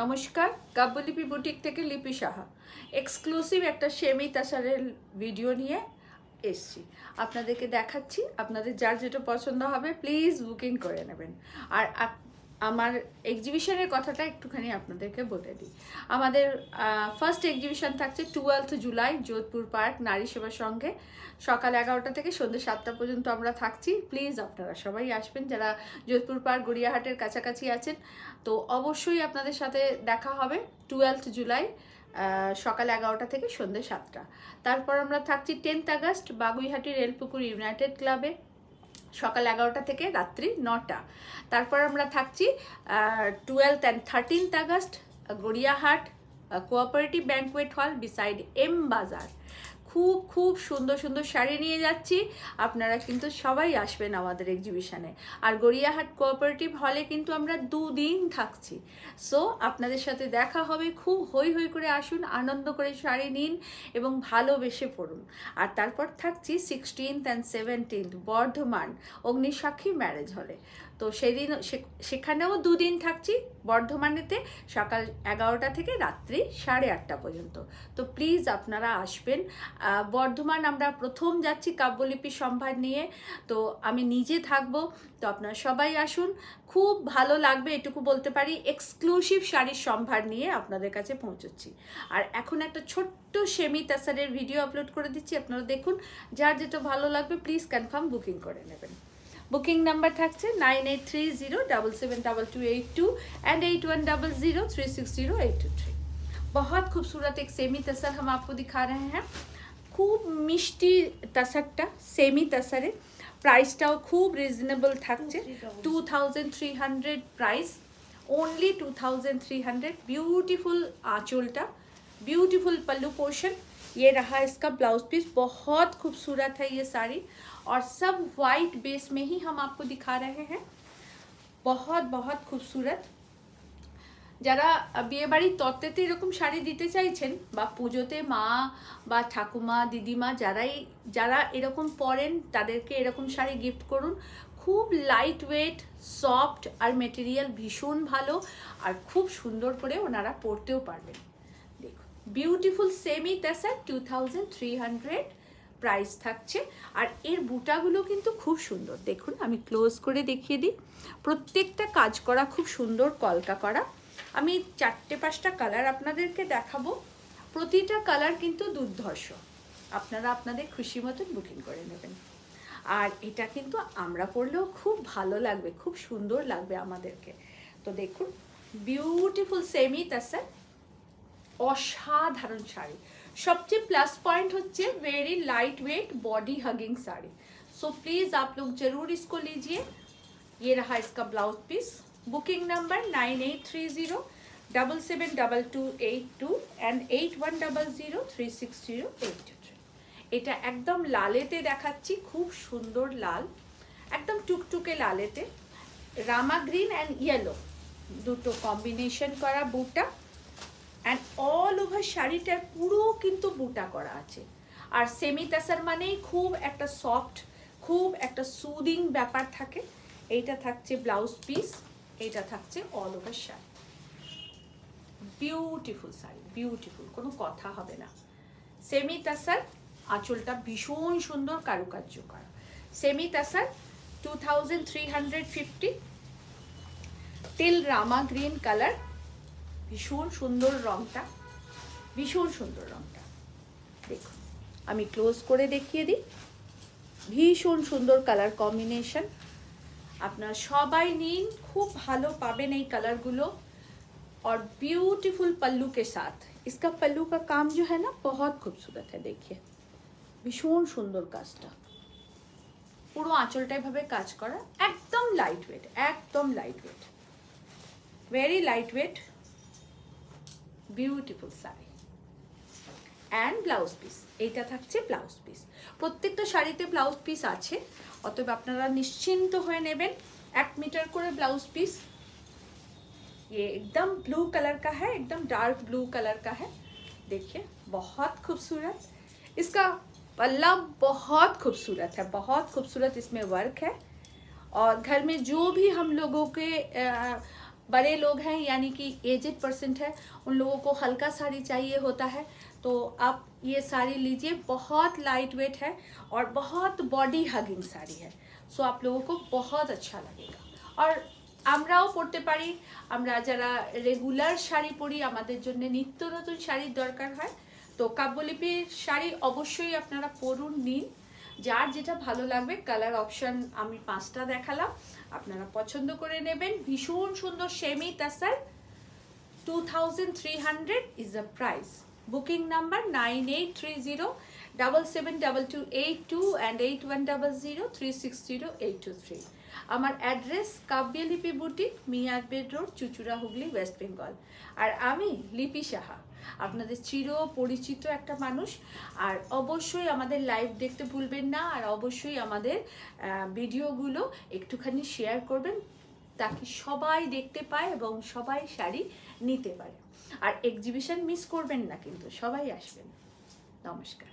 নমস্কার, কাব্যলিপি বুটিক থেকে লিপি সাহা এক্সক্লুসিভ একটা সেমি তাসারের ভিডিও নিয়ে এসেছি। আপনাদেরকে দেখাচ্ছি, আপনাদের যার যেটা পছন্দ হবে প্লিজ বুকিং করে নেবেন। আর আমার এক্সিবিশনের কথাটা একটুখানি আপনাদেরকে বলে দিই। আমাদের ফার্স্ট এক্সিবিশন থাকছে 12 জুলাই যোধপুর পার্ক নারী সেবা সংঘে, সকাল 11টা থেকে সন্ধ্যে 7টা পর্যন্ত আমরা থাকছি। প্লিজ আপনারা সবাই আসবেন যারা যোধপুর পার্ক গড়িয়াহাটের কাছাকাছি আছেন। তো অবশ্যই আপনাদের সাথে দেখা হবে 12 জুলাই সকাল 11টা থেকে সন্ধ্যে 7টা। তারপর আমরা থাকছি 10 আগস্ট বাগুইহাটি রেলপুকুর ইউনাইটেড ক্লাবে সকাল 11টা থেকে রাত্রি 9টা। তারপর আমরা থাকছি 12 and 13 August Gariahat cooperative banquet hall beside M Bazar. খুব সুন্দর সুন্দর শাড়ি নিয়ে যাচ্ছি, আপনারা কিন্তু সবাই আসবেন আমাদের এক্সিবিশনে। আর গড়িয়াহাট কোঅপারেটিভ হলে কিন্তু আমরা 2 দিন থাকছি। সো আপনাদের সাথে দেখা হবে, খুব হই হই করে আসুন, আনন্দ করে শাড়ি নিন এবং ভালোবেসে পড়ুন। আর তারপর থাকছি 16th and 17th Bardhaman Agnishakkhi marriage হলে। তো সেদিন সেখানেও 2 দিন থাকছি বর্ধমানেতে, সকাল 11টা থেকে রাত্রি 8:30 পর্যন্ত। তো প্লিজ আপনারা আসবেন। বর্ধমান আমরা প্রথম যাচ্ছি কাব্যলিপি সম্ভার নিয়ে, তো আমি নিজে থাকবো। তো আপনারা সবাই আসুন, খুব ভালো লাগবে এটুকু বলতে পারি। এক্সক্লুসিভ শাড়ির সম্ভার নিয়ে আপনাদের কাছে পৌঁছচ্ছি। আর এখন একটা ছোট্ট সেমি তাসারের ভিডিও আপলোড করে দিচ্ছি, আপনারা দেখুন। যার যেটা ভালো লাগবে প্লিজ কনফার্ম বুকিং করে নেবেন। बुकिंग नंबर থাকছে 9830772282 एंड 8100360823। बहुत खूबसूरत एक सेमी तसर हम आपको दिखा रहे हैं। खूब मिष्टी तसरटा सेमी तसरे, प्राइसटाও খুব রিজনেবল থাকছে। 2300 प्राइस, ओनली 2300। ब्यूटीफुल आंचलटा, ब्यूटीफुल पल्लू पोर्शन, ये रहा इसका ब्लाउज पीस। बहुत खूबसूरत है ये साड़ी और सब वाइट बेस में ही हम आपको दिखा रहे हैं। बहुत खूबसूरत। যারা বিয়ে বাড়ির তত্ত্বেতে এরকম শাড়ি দিতে চাইছেন বা পুজোতে মা বা ঠাকুমা দিদিমা যারা এরকম পরেন তাদেরকে এরকম শাড়ি গিফট করুন। খুব লাইট ওয়েট, সফট আর মেটেরিয়াল ভীষণ ভালো, আর খুব সুন্দর করে ওনারা পরতেও পারবেন। দেখুন, বিউটিফুল সেমি তাসার 2300 প্রাইস থাকছে। আর এর বুটাগুলো কিন্তু খুব সুন্দর, দেখুন আমি ক্লোজ করে দেখিয়ে দিই। প্রত্যেকটা কাজ করা খুব সুন্দর, কলকা করা। আমি 4-5টা কালার আপনাদেরকে দেখাবো, প্রতিটা কালার কিন্তু দুর্ধর্ষ। আপনারা আপনাদের খুশি মতন বুকিং করে নেবেন। আর এটা কিন্তু আমরা পরলেও খুব ভালো লাগবে, খুব সুন্দর লাগবে আমাদেরকে। তো দেখুন, বিউটিফুল সেমি তাসার, অসাধারণ শাড়ি। सबसे प्लस पॉइंट होच्छे very light weight body hugging sari. So please आप लोग जरूर इसको लीजिए। ये रहा इसका blouse piece. Booking number 9830772282 and 8100360823। এটা একদম লালেতে দেখাচ্ছি, খুব সুন্দর লাল, একদম টুকটুকে লালেতে। রামা গ্রিন এন্ড ইয়েলো দুটো কম্বিনেশন করা বুটা, অ্যান্ড অল ওভার শাড়িটার পুরো কিন্তু বুটা করা আছে। আর সেমি তাসার মানেই খুব একটা সফট, খুব একটা সুদিং ব্যাপার থাকে। এইটা থাকছে ব্লাউজ পিস, এইটা থাকছে all over sari. Beautiful sari, beautiful, কোনো কথা হবে না। সেমি তাসার আঁচলটা ভীষণ সুন্দর কারুকার্য করা। সেমি তাসার 2350 টিল রামা গ্রিন কালার। ভীষণ সুন্দর রংটা, ভীষণ সুন্দর রংটা। দেখুন আমি ক্লোজ করে দেখিয়ে দিই। ভীষণ সুন্দর কালার কম্বিনেশন, আপনারা সবাই নিন, খুব ভালো পাবেন এই কালারগুলো। और ब्यूटीफुल पल्लू के साथ, इसका पल्लू का काम जो है ना बहुत खूबसूरत है। देखिए ভীষণ সুন্দর কাজটা, পুরো আঁচলটা এভাবে কাজ করা, একদম লাইট ওয়েট, একদম light weight, very light weight, beautiful sari. And blouse piece, এইটা থাকছে ব্লাউজ পিস। প্রত্যেকটা শাড়িতে ব্লাউজ পিস আছে, অতএব আপনারা নিশ্চিন্ত হয়ে নেবেন। 1 मीटर করে ব্লাউজ পিস। ये एकदम ब्लू कलर का है, एकदम डार्क ब्लू कलर का है। देखिए बहुत खूबसूरत, इसका पल्ला बहुत खूबसूरत है, बहुत खूबसूरत इसमें वर्क है। और घर में जो भी हम लोगों के बड़े लोग हैं यानी कि एजेड पर्सन है, उन लोगों को हल्का साड़ी चाहिए होता है, तो आप ये साड़ी लीजिए। बहुत लाइट वेट है और बहुत बॉडी हगिंग साड़ी है, सो आप लोगों को बहुत अच्छा लगेगा। और আমরাও পরতে পারি, আমরা যারা রেগুলার শাড়ি পরি আমাদের জন্য নিত্য নতুন শাড়ির দরকার হয়, তো কাব্যলিপির শাড়ি অবশ্যই আপনারা পরুন, নিন, যার যেটা ভালো লাগবে। কালার অপশন আমি 5টা দেখালাম, আপনারা পছন্দ করে নেবেন। ভীষণ সুন্দর semi tussar, 2300 is the price. Booking number 9830772282 and 8100360823। আমার address Kabyalipi boutique, Miyarbed road, Chuchura, Hooghly, West Bengal. আর আমি লিপি সাহা, আপনাদের চির পরিচিত একটা মানুষ। আর অবশ্যই আমাদের লাইভ দেখতে ভুলবেন না, আর অবশ্যই আমাদের ভিডিওগুলো একটুখানি শেয়ার করবেন, তাকে সবাই দেখতে পায় এবং সবাই শাড়ি নিতে পারে। আর এক্সিবিশন মিস করবেন না কিন্তু, সবাই আসবেন। নমস্কার।